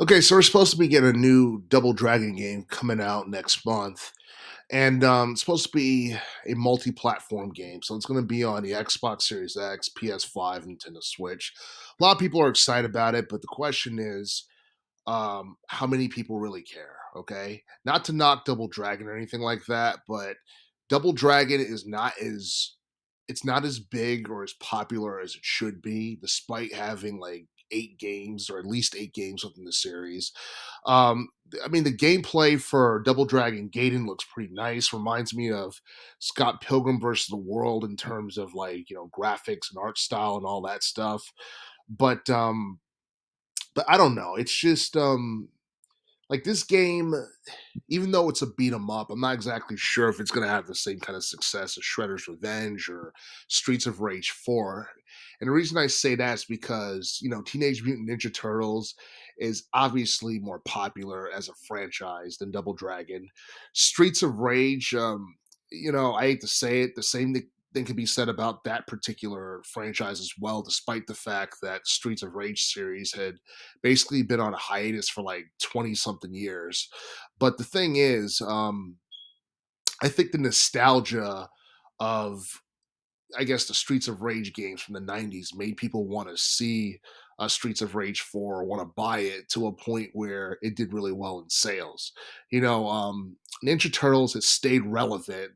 Okay, so we're supposed to be getting a new Double Dragon game coming out next month, and it's supposed to be a multi-platform game. So it's going to be on the Xbox Series X, PS5, Nintendo Switch. A lot of people are excited about it, but the question is, how many people really care? Okay, not to knock Double Dragon or anything like that, but Double Dragon is not as it's not as big or as popular as it should be, despite having like 8 games or at least 8 games within the series. um, I mean, the gameplay for Double Dragon Gaiden looks pretty nice. Reminds me of Scott Pilgrim versus the World in terms of like graphics and art style and all that stuff. But but I don't know. It's just like this game, even though it's a beat 'em up, I'm not exactly sure if it's going to have the same kind of success as Shredder's Revenge or Streets of Rage 4. And the reason I say that is because, Teenage Mutant Ninja Turtles is obviously more popular as a franchise than Double Dragon. Streets of Rage, I hate to say it, the same thing can be said about that particular franchise as well, despite the fact that Streets of Rage series had basically been on a hiatus for like 20 something years. But the thing is, I think the nostalgia of, I guess, the Streets of Rage games from the 90s made people want to see Streets of Rage 4 or want to buy it to a point where it did really well in sales. Ninja Turtles has stayed relevant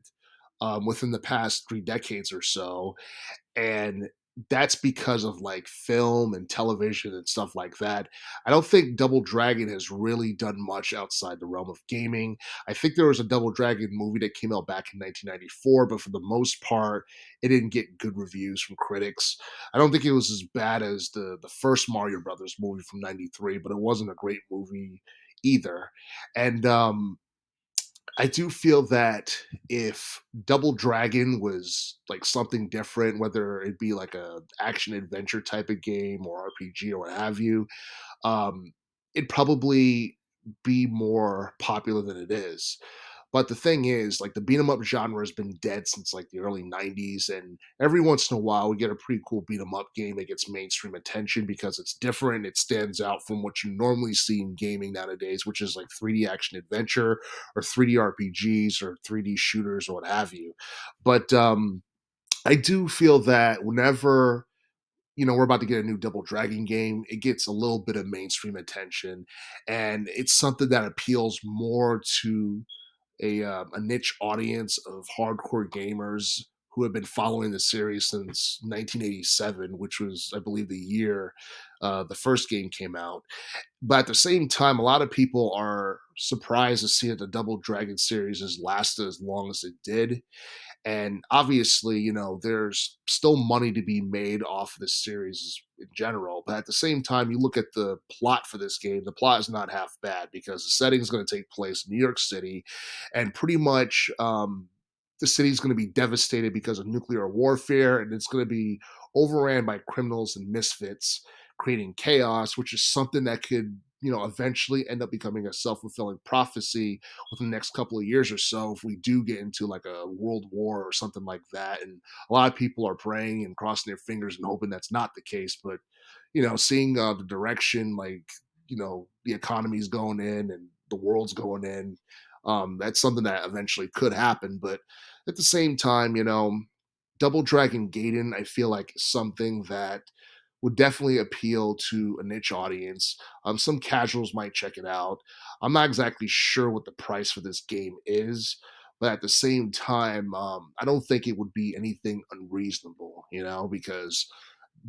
within the past 3 decades or so, and that's because of like film and television and stuff like that. I don't think Double Dragon has really done much outside the realm of gaming. I think there was a Double Dragon movie that came out back in 1994, but for the most part, it didn't get good reviews from critics. I don't think it was as bad as the first Mario Brothers movie from '93, but it wasn't a great movie either. And I do feel that if Double Dragon was like something different, whether it be like a action adventure type of game or RPG or what have you, it'd probably be more popular than it is. But the thing is, like the beat 'em up genre has been dead since like the early '90s, and every once in a while we get a pretty cool beat 'em up game that gets mainstream attention because it's different. It stands out from what you normally see in gaming nowadays, which is like 3D action adventure or 3D RPGs or 3D shooters or what have you. But I do feel that whenever we're about to get a new Double Dragon game, it gets a little bit of mainstream attention, and it's something that appeals more to a niche audience of hardcore gamers who have been following the series since 1987, which was, I believe, the year the first game came out. But at the same time, a lot of people are surprised to see that the Double Dragon series has lasted as long as it did. And obviously, there's still money to be made off of this series in general. But at the same time, you look at the plot for this game, the plot is not half bad because the setting is going to take place in New York City, and pretty much the city is going to be devastated because of nuclear warfare, and it's going to be overran by criminals and misfits, creating chaos, which is something that could, eventually end up becoming a self fulfilling prophecy within the next couple of years or so if we do get into like a world war or something like that. And a lot of people are praying and crossing their fingers and hoping that's not the case. But seeing the direction, like the economy's going in and the world's going in, that's something that eventually could happen. But at the same time, Double Dragon Gaiden, I feel like is something that would definitely appeal to a niche audience. Some casuals might check it out. I'm not exactly sure what the price for this game is, but at the same time, I don't think it would be anything unreasonable, because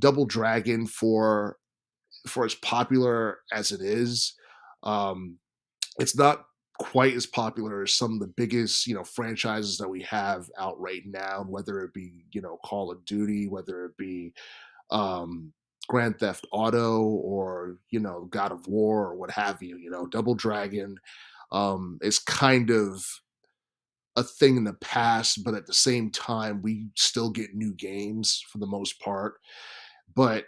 Double Dragon, for as popular as it is, um, it's not quite as popular as some of the biggest, franchises that we have out right now, whether it be, Call of Duty, whether it be um, Grand Theft Auto or God of War or what have you. Double Dragon is kind of a thing in the past, but at the same time, we still get new games for the most part. But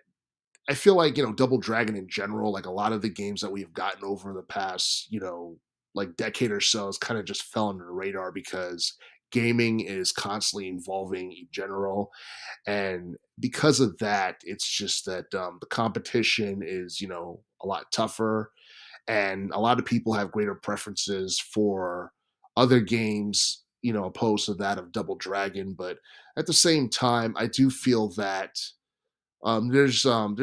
I feel like Double Dragon in general, like a lot of the games that we've gotten over the past like decade or so, has kind of just fell under the radar because gaming is constantly evolving in general, and because of that, it's just that the competition is a lot tougher, and a lot of people have greater preferences for other games, opposed to that of Double Dragon. But at the same time, I do feel that there's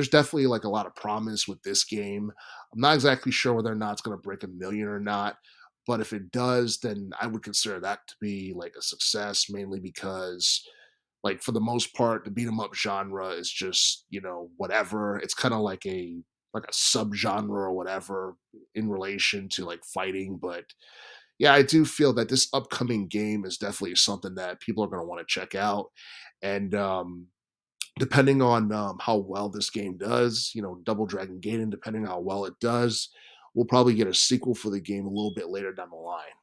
definitely like a lot of promise with this game. I'm not exactly sure whether or not it's going to break a million or not, but if it does, then I would consider that to be like a success, mainly because like for the most part, the beat 'em up genre is just whatever. It's kind of like a subgenre or whatever in relation to like fighting, but yeah, I do feel that this upcoming game is definitely something that people are going to want to check out. And depending on how well this game does, Double Dragon Gaiden, depending on how well it does, we'll probably get a sequel for the game a little bit later down the line.